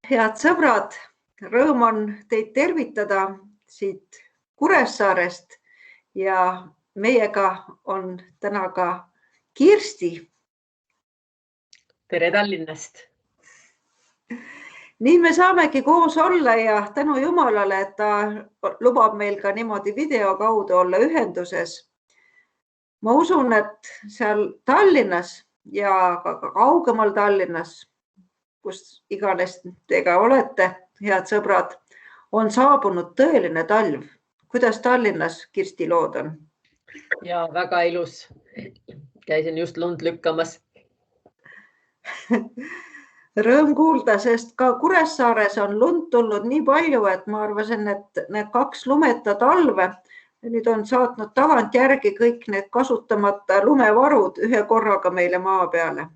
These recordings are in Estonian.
Head sõbrad, rõõm on teid tervitada siit Kuressaarest ja meiega on täna ka Kirsti. Tere Tallinnast! Nii me saamegi koos olla ja tänu Jumalale, et ta lubab meil ka niimoodi video kaudu olla ühenduses. Ma usun, et seal Tallinnas ja ka kaugemal Tallinnas, kus iganes teiega olete, head sõbrad, on saabunud tõeline talv. Kuidas Tallinnas, Kirsti, lood on? Ja väga ilus. Käisin just lund lükkamas. Rõõm kuulda, sest ka Kuressaares on lund tulnud nii palju, et ma arvasin, et need 2 lumeta talve nüüd on saatnud tagantjärgi kõik need kasutamata lumevarud ühe korraga meile maa peale.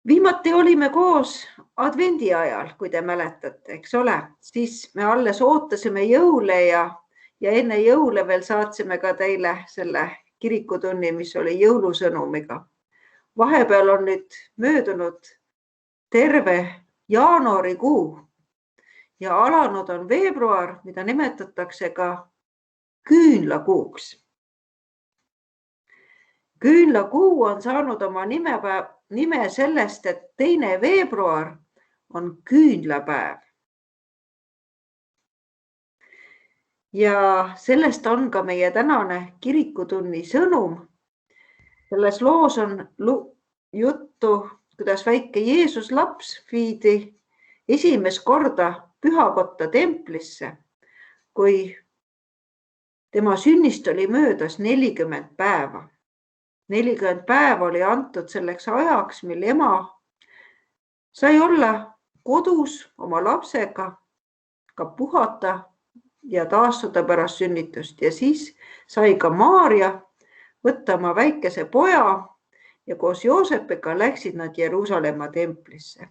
Viimati olime koos advendi ajal, kui te mäletate, eks ole, siis me alles ootasime jõule ja enne jõule veel saatsime ka teile selle kirikutunni, mis oli jõulusõnumiga. Vahepeal on nüüd möödunud terve jaanuarikuu ja alanud on veebruar, mida nimetatakse ka küünlakuuks. Küünlakuu on saanud oma nime sellest, et 2. veebruar on küünlapäev. Ja sellest on ka meie tänane kirikutunni sõnum. Selles loos on juttu, kuidas väike Jeesus laps viidi esimest korda pühakotta templisse, kui tema sünnist oli möödas 40 päeva. 40 päeva oli antud selleks ajaks, mil ema sai olla kodus oma lapsega, ka puhata ja taastuda pärast sünnitust. Ja siis sai ka Maarja võtta oma väikese poja ja koos Joosepiga läksid nad Jeruusalemma templisse.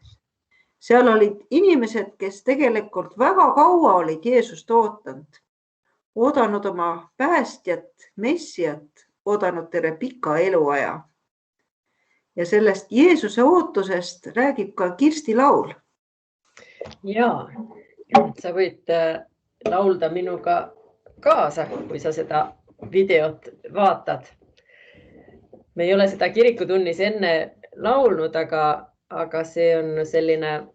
Seal olid inimesed, kes tegelikult väga kaua olid Jeesust oodanud oma päästjat, messiat, oodanud terve pika eluaja. Ja sellest Jeesuse ootusest räägib ka Kirsti laul. Ja, sa võid laulda minuga kaasa, kui sa seda videot vaatad. Me ei ole seda kirikutunnis enne laulnud, aga see on selline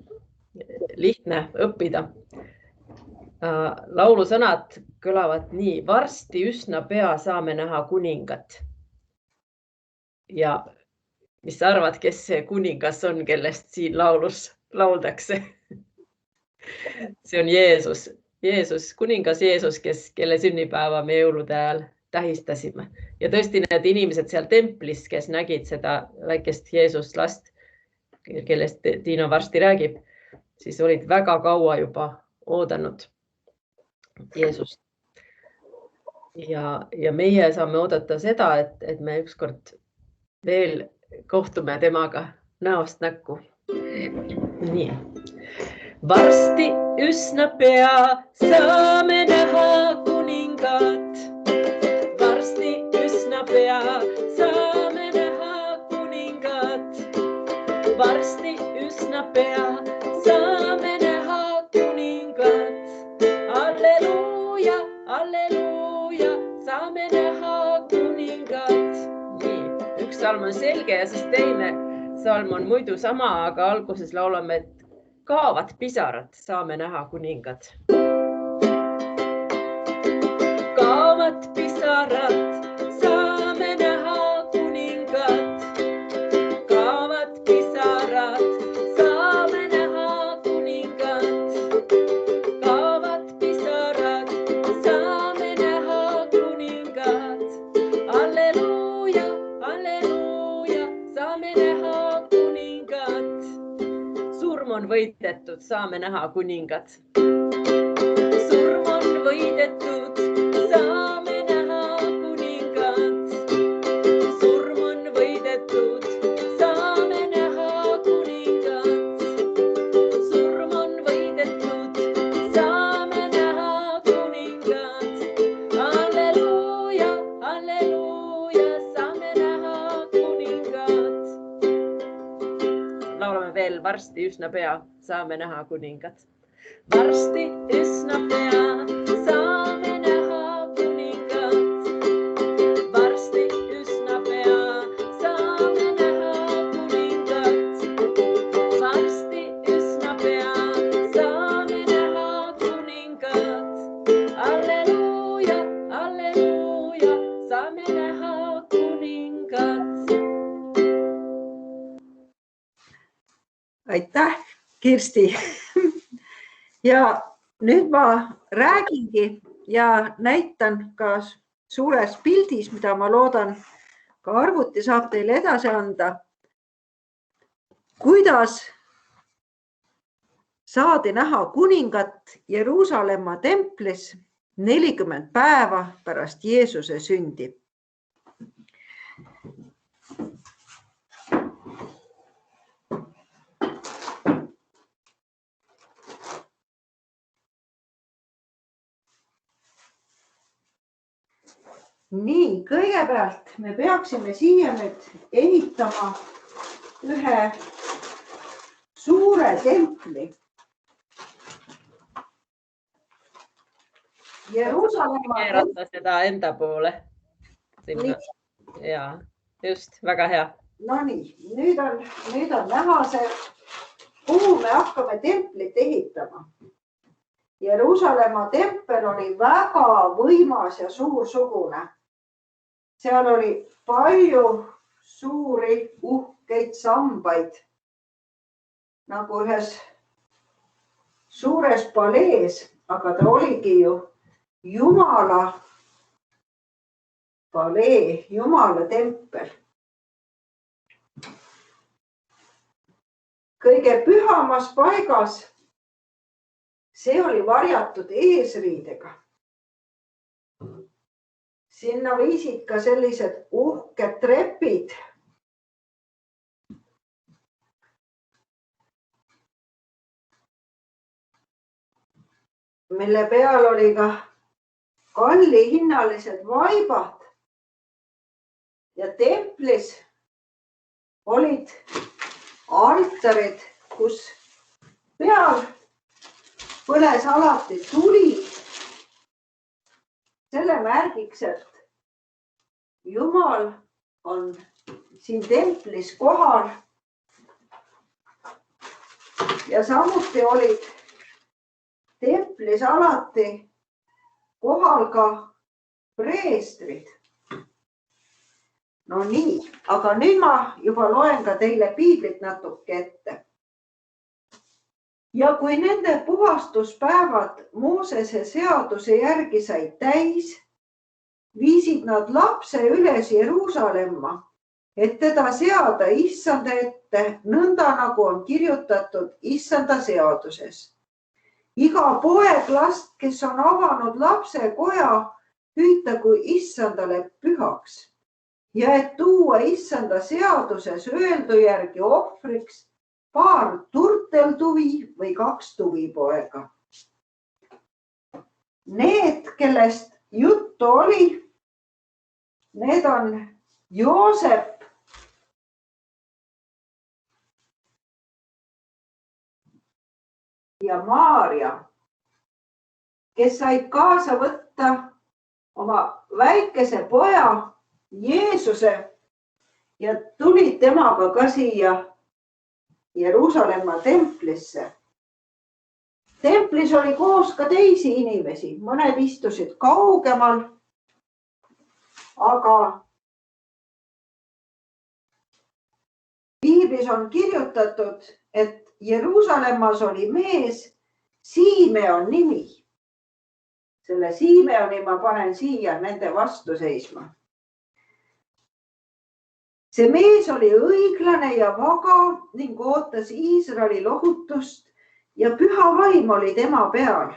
lihtne õppida. Laulusõnad kõlavad nii: varsti üsna pea saame näha kuningat. Ja mis sa arvad, kes see kuningas on, kellest siin laulus lauldakse? See on Jeesus. Kuningas Jeesus, kelle sünnipäeva me jõulude ajal tähistasime. Ja tõesti need inimesed seal templis, kes nägid seda väikest Jeesust last, kellest Tiina varsti räägib, siis olid väga kaua juba oodanud Jeesust. Ja meie saame oodata seda, et me ükskord veel kohtume temaga näost näkku. Nii. Varsti üsna pea saame näha kuningat. Varsti üsna pea saame näha kuningat. Varsti üsna pea saame näha kuningat. Alleluuja, alleluuja, saame näha kuningat. Nii, üks salm on selge ja siis teine salm on muidu sama, aga alguses laulame, et kaavad pisarad, saame näha kuningat. Kaavad pisarad, saame näha kuningat. Kaavad pisarad, saame näha kuningat. Kaavad pisarad, saame näha kuningat. Alleluuja, alleluuja, saame näha kuningat. Surm on võidetud, saame näha kuningat. Surm on võidetud, saame näha kuningat. Surm on võidetud, saame näha kuningat. Surm on võidetud, saame näha kuningat. Alleluuja, alleluuja, saame näha kuningat. Laulame veel: varsti üsna pea saame näha kuningat. Varsti üsna pea saame näha kuningat. Varsti üsna pea saame näha kuningat. Varsti üsna pea saame näha kuningat. Alleluuja, alleluuja, saame näha kuningat. Aitäh, Kirsti. Ja nüüd ma räägingi ja näitan ka suures pildis, mida ma loodan ka arvuti saab teile edasi anda, kuidas saadi näha kuningat Jeruusalemma templis 40 päeva pärast Jeesuse sündi. Nii, kõigepealt me peaksime siia nüüd ehitama ühe suure templi. Jeruusalemma Keerata seda enda poole. Ja, just, väga hea. No nii, nüüd on näha see, kuhu me hakkame templit ehitama. Jeruusalemma tempel oli väga võimas ja suursugune. Seal oli palju suuri uhkeid sambaid, nagu ühes suures palees, aga ta oligi ju Jumala palee, Jumala tempel. Kõige pühamas paigas, see oli varjatud eesriidega. Sinna viisid ka sellised uhked trepid. Mille peal oli ka kallihinnalised vaibad. Ja templis olid altarid, kus peal põles alati tuli. Selle märgiks, et Jumal on siin templis kohal. Ja samuti olid templis alati kohal ka preestrid. No nii, aga nüüd ma juba loen ka teile piiblit natuke ette. Ja kui nende puhastuspäevad Moosese seaduse järgi said täis, viisid nad lapse üles Jeruusalemma, et teda seada issanda ette, nõnda nagu on kirjutatud issanda seaduses. Iga poeg last, kes on avanud lapse koja, hüütagu issandale pühaks ja et tuua issanda seaduses öeldu järgi ohvriks paar turteltuvi või 2 tuvipoega. Need, kellest juttu oli, need on Joosep ja Maarja, kes said kaasa võtta oma väikese poja Jeesuse ja tulid temaga ka siia Jeruusalemma templisse. Templis oli koos ka teisi inimesi, mõned istusid kaugemal, aga piiblis on kirjutatud, et Jeruusalemmas oli mees, Simeon nimi. Selle Simeoni ma panen siia nende vastu seisma. See mees oli õiglane ja vaga ning ootas Iisraeli lohutust ja püha vaim oli tema peal.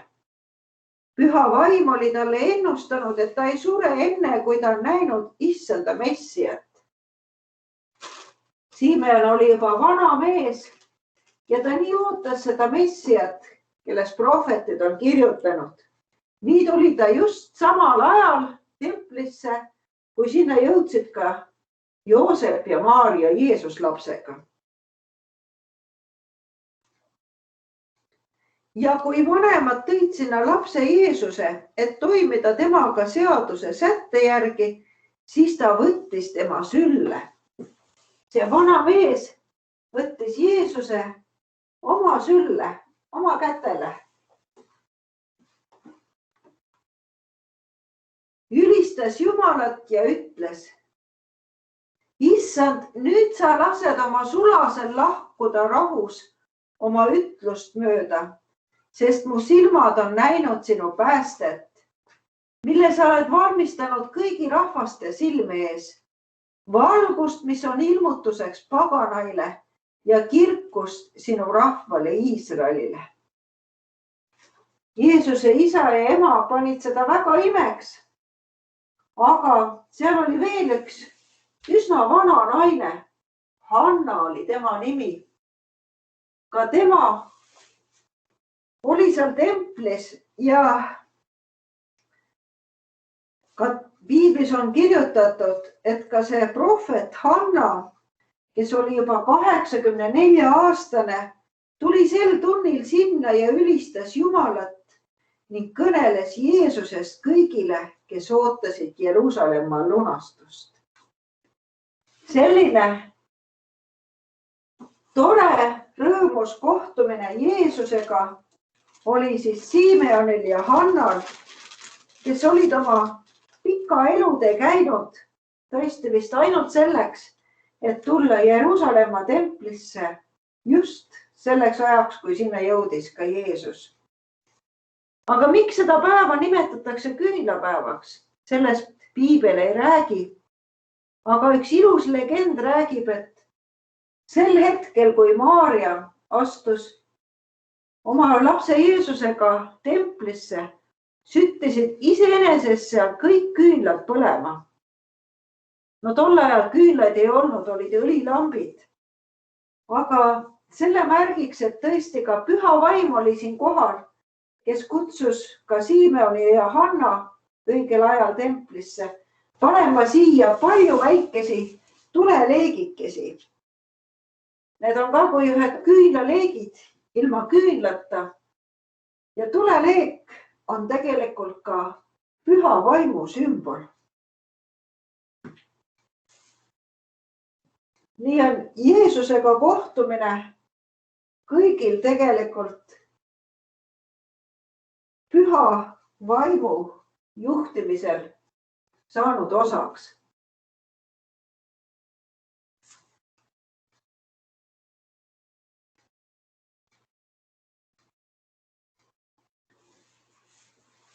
Püha vaim oli talle ennustanud, et ta ei sure enne, kui ta on näinud issanda Messiat. Simeon oli juba vana mees ja ta nii ootas seda Messiat, kellest prohvetid on kirjutanud. Nii tuli ta just samal ajal templisse, kui sinna jõudsid ka Joosep ja Maarja Jeesus lapsega. Ja kui vanemad tõid sinna lapse Jeesuse, et toimida temaga seaduse sätte järgi, siis ta võttis tema sülle. See vana mees võttis Jeesuse oma sülle, oma kätele. Ülistas Jumalat ja ütles: Issand, nüüd sa lased oma sulasel lahkuda rahus oma ütlust mööda, sest mu silmad on näinud sinu päästet, mille sa oled valmistanud kõigi rahvaste silme ees. Valgust, mis on ilmutuseks paganaile ja kirkust sinu rahvale Iisraelile. Jeesuse isa ja ema panid seda väga imeks. Aga seal oli veel üks üsna vana naine. Hanna oli tema nimi. Ka tema oli seal templis ja ka Piiblis on kirjutatud, et ka see prohvet Hanna, kes oli juba 84-aastane, tuli sel tunnil sinna ja ülistas Jumalat ning kõneles Jeesusest kõigile, kes ootasid Jeruusalemma lunastust. Selline tore rõõmus kohtumine Jeesusega oli siis Simeonil ja Hannal, kes olid oma pika elutee käinud tõesti vist ainult selleks, et tulla Jeruusalemma templisse just selleks ajaks, kui sinna jõudis ka Jeesus. Aga miks seda päeva nimetatakse küünlapäevaks? Sellest Piibel ei räägi. Aga üks ilus legend räägib, et sel hetkel, kui Maarja astus oma lapse Jeesusega templisse, süttisid iseenesest seal kõik küünlad põlema. No tol ajal küünlaid ei olnud, olid õlilambid. Aga selle märgiks, et tõesti ka püha vaim oli siin kohal, kes kutsus ka Simeoni ja Hanna õigel ajal templisse panema siia palju väikesi tuleleegikesi. Need on ka kui ühed küünlaleegid ilma küünlata ja tuleleek on tegelikult ka püha vaimu sümbol. Nii on Jeesusega kohtumine kõigil tegelikult püha vaimu juhtimisel saanud osaks.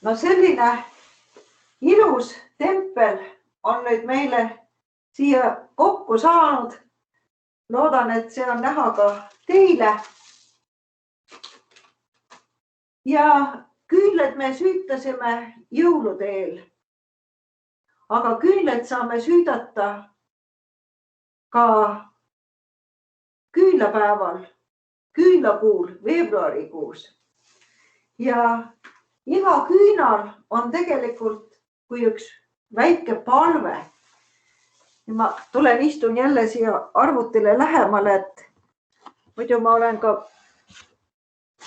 No selline ilus tempel on nüüd meile siia kokku saanud. Loodan, et see on näha ka teile. Ja küünled me süütasime jõulude eel. Aga küünled saame süüdata ka küünlapäeval, küünlakuul, veebruarikuus. Ja iga küünal on tegelikult kui üks väike palve. Ma tulen istun jälle siia arvutile lähemale, et muidu ma olen ka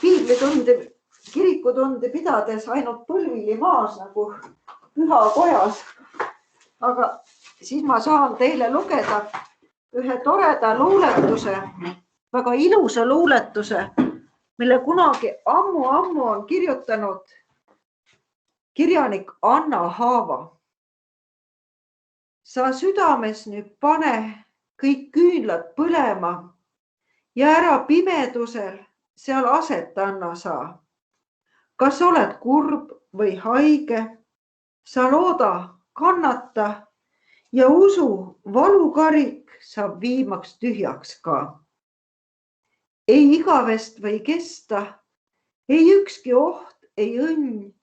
piiblitundi, kirikutundi pidades ainult põlvili maas nagu püha kojas. Aga siis ma saan teile lugeda ühe toreda luuletuse, väga ilusa luuletuse, mille kunagi ammu on kirjutanud kirjanik Anna Haava. Sa südames nüüd pane kõik küünlad põlema ja ära pimedusel seal aset anna saa. Kas oled kurb või haige? Sa looda, kannata ja usu, valukarik saab viimaks tühjaks ka. Ei igavest või kesta, ei ükski oht, ei õnn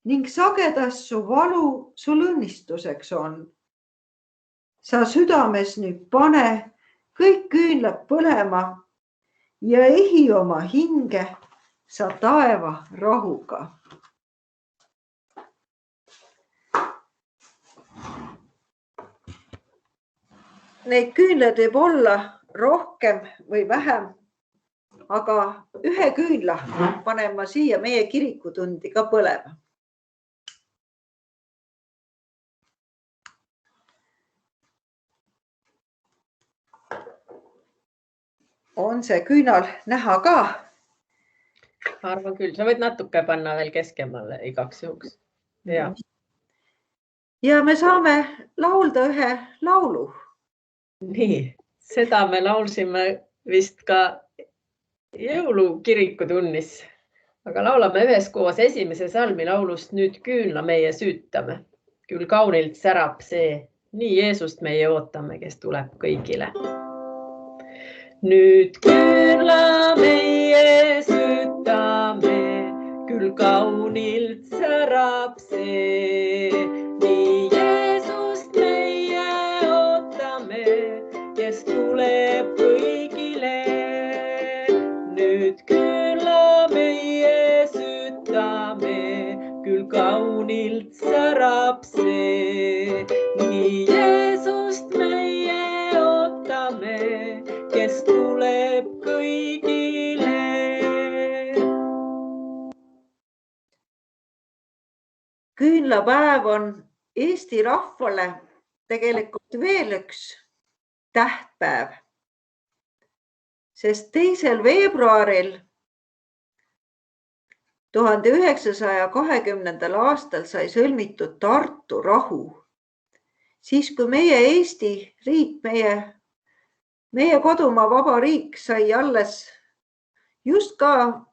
ning sagedas su valu sul õnnistuseks on. Sa südames nüüd pane kõik küünlad põlema ja ehi oma hinge sa taeva rahuga. Neid küünlaid võib olla rohkem või vähem, aga ühe küünla panen ma siia meie kirikutundi ka põlema. On see küünal näha ka? Arvan küll, sa võid natuke panna veel keskemale igaks juhuks. Ja me saame laulda ühe laulu. Nii, seda me laulsime vist ka jõulukirikutunnis, aga laulame üheskoos esimese salmi laulust Nüüd küünla meie süütame. Küll kaunilt särab see, nii Jeesust meie ootame, kes tuleb kõigile. Nüüd küünla meie süütame, küll kaunilt särab see, nii Jeesust meie ootame, kes tuleb kõigile. Nüüd küünla meie süütame, küll kaunilt särab see, nii Jeesust meie ootame, kes tuleb kõigile. Küünlapäev on Eesti rahvale tegelikult veel üks tähtpäev, sest 2. veebruaril 1920. aastal sai sõlmitud Tartu rahu. Siis kui meie Eesti riik, meie kodumaa vaba riik sai alles just ka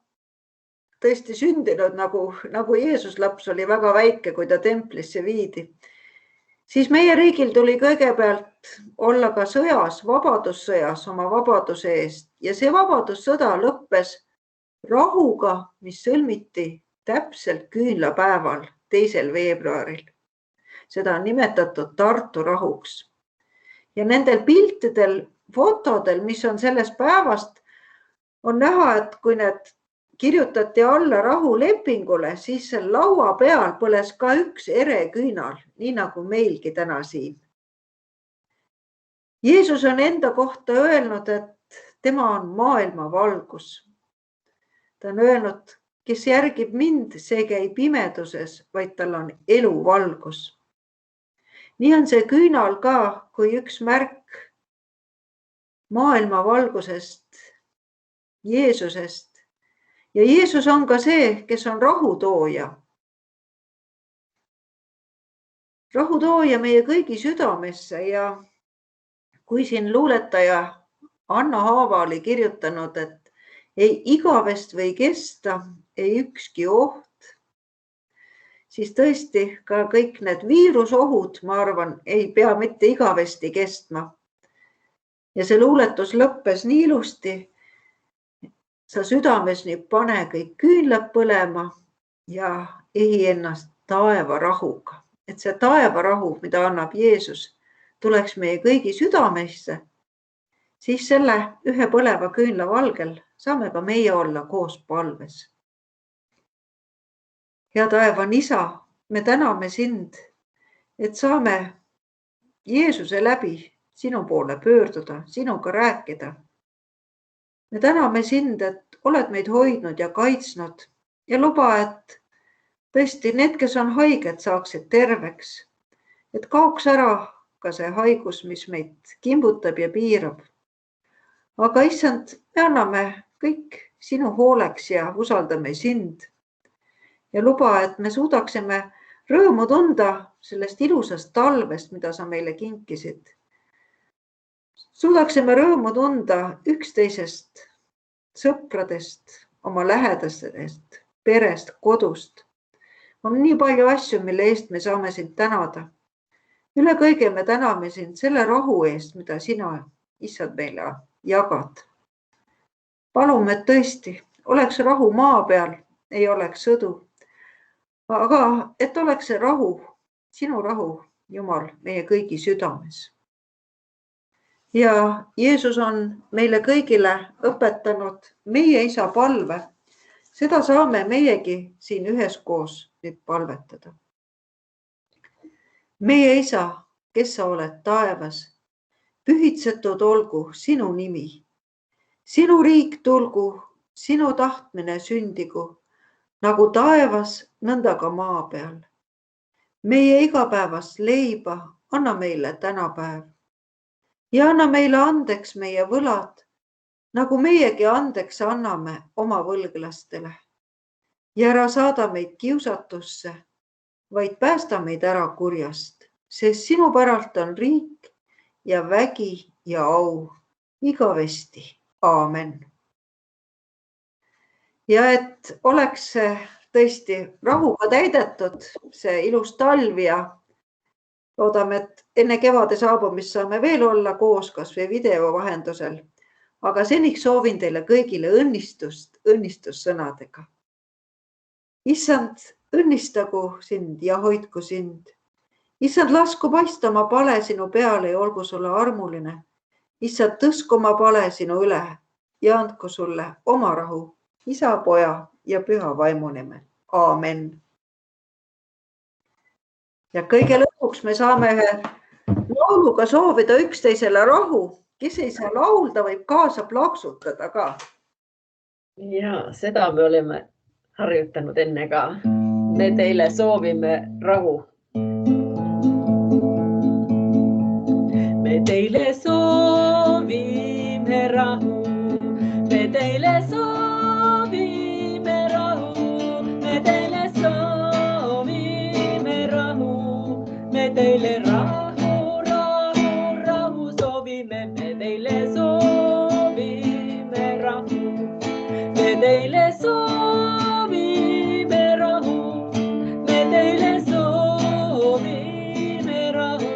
tõesti sündinud, nagu Jeesus laps oli väga väike, kui ta templisse viidi. Siis meie riigil tuli kõigepealt olla ka sõjas, vabadussõjas oma vabaduse eest ja see vabadussõda lõppes rahuga, mis sõlmiti täpselt küünlapäeval 2. veebruaril. Seda on nimetatud Tartu rahuks. Ja nendel piltidel, fotodel, mis on sellest päevast, on näha, et kui need kirjutati alla rahulepingule, siis seal laua peal põles ka üks ereküünal, nii nagu meilgi täna siin. Jeesus on enda kohta öelnud, et tema on maailma valgus. Ta on öelnud, kes järgib mind, see käib pimeduses, vaid tal on eluvalgus. Nii on see küünal ka kui üks märk maailma valgusest, Jeesusest. Ja Jeesus on ka see, kes on rahutooja. Rahutooja meie kõigi südamesse ja kui siin luuletaja Anna Haava oli kirjutanud, et ei igavest või kesta, ei ükski oht, siis tõesti ka kõik need viirusohud, ma arvan, ei pea mitte igavesti kestma. Ja see luuletus lõppes nii ilusti. Sa südames nüüd pane kõik küünlad põlema ja ehi ennast taevarahuga. Et see taevarahu, mida annab Jeesus, tuleks meie kõigi südamesse, siis selle ühe põleva küünla valgel saame ka meie olla koos palves. Hea taevan Isa, me täname sind, et saame Jeesuse läbi sinu poole pöörduda, sinuga rääkida. Me täname sind, et oled meid hoidnud ja kaitsnud ja luba, et tõesti need, kes on haiged, saaksid terveks, et kaoks ära ka see haigus, mis meid kimbutab ja piirab. Aga issand, me anname kõik sinu hooleks ja usaldame sind ja luba, et me suudaksime rõõmu tunda sellest ilusast talvest, mida sa meile kinkisid. Suudaksime rõõmu tunda üksteisest, sõpradest, oma lähedastest, perest, kodust. On nii palju asju, mille eest me saame sind tänada. Üle kõige me täname sind selle rahu eest, mida sina, issand, meile jagad. Palume, et tõesti oleks rahu maa peal, ei oleks sõdu, aga et oleks see rahu, sinu rahu, Jumal, meie kõigi südames. Ja Jeesus on meile kõigile õpetanud meie Isa palve. Seda saame meiegi siin üheskoos nüüd palvetada. Meie Isa, kes sa oled taevas, pühitsetud olgu sinu nimi. Sinu riik tulgu, sinu tahtmine sündigu, nagu taevas, nõnda ka maa peal. Meie igapäevast leiba anna meile tänapäev ja anna meile andeks meie võlad, nagu meiegi andeks anname oma võlglastele. Ja ära saada meid kiusatusse, vaid päästa meid ära kurjast, sest sinu päralt on riik ja vägi ja au igavesti. Aamen. Ja et oleks tõesti rahuga täidetud see ilus talv ja loodame, et enne kevade saabumist saame veel olla koos kas või video vahendusel. Aga seniks soovin teile kõigile õnnistust õnnistussõnadega. Issand, õnnistagu sind ja hoidku sind. Issand, lasku paista oma pale sinu peale ja olgu sulle armuline. Issand, tõsku oma pale sinu üle ja andku sulle oma rahu, Isa, Poja ja Püha Vaimu nimel. Aamen. Ja kõige lõpuks me saame ühe lauluga soovida üksteisele rahu. Kes ei saa laulda, võib kaasa plaksutada ka. Ja seda me oleme harjutanud enne ka. Me teile soovime rahu. Me teile soovime rahu. Me teile soovime rahu. Me teile soovime rahu. Me teile rahu, rahu, rahu soovime. Me teile soovime rahu. Me teile soovime rahu. Me teile soovime rahu.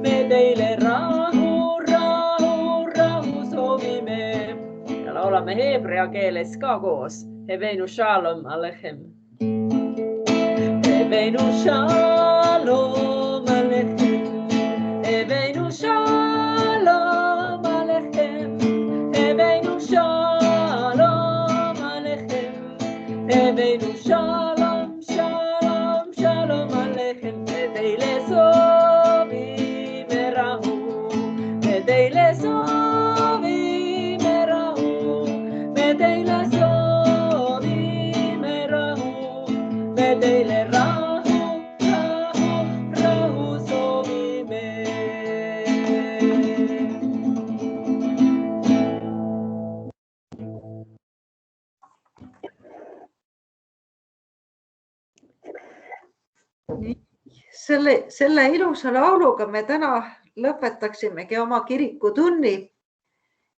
Me teile rahu, rahu, rahu soovime. Ja laulame heebrea keeles ka koos. Heveinu shalom alechem. Heveinu shalom alechem. Heveinu shalom alechem. Heveinu shalom alechem. Heveinu shalom, shalom, shalom alechem. Me teile soovime rahu. Me teile soovime rahu. Me teile soovime rahu. Me teile rahu, rahu, rahu soovime. Selle ilusa lauluga me täna lõpetaksimegi oma kirikutunni.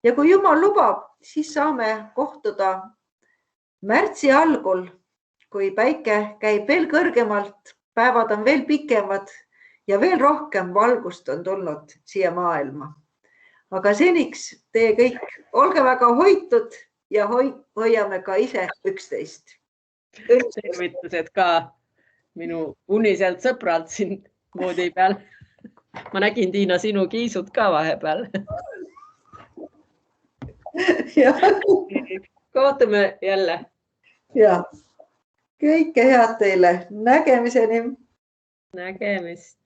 Ja kui Jumal lubab, siis saame kohtuda märtsi algul, kui päike käib veel kõrgemalt, päevad on veel pikemad ja veel rohkem valgust on tulnud siia maailma. Aga seniks teie kõik olge väga hoitud ja hoiame ka ise üksteist. Tervitused ka minu uniselt sõbralt siin moodi peal. Ma nägin, Tiina, sinu kiisud ka vahepeal. Kohtume jälle. Ja kõike head teile. Nägemiseni. Nägemist.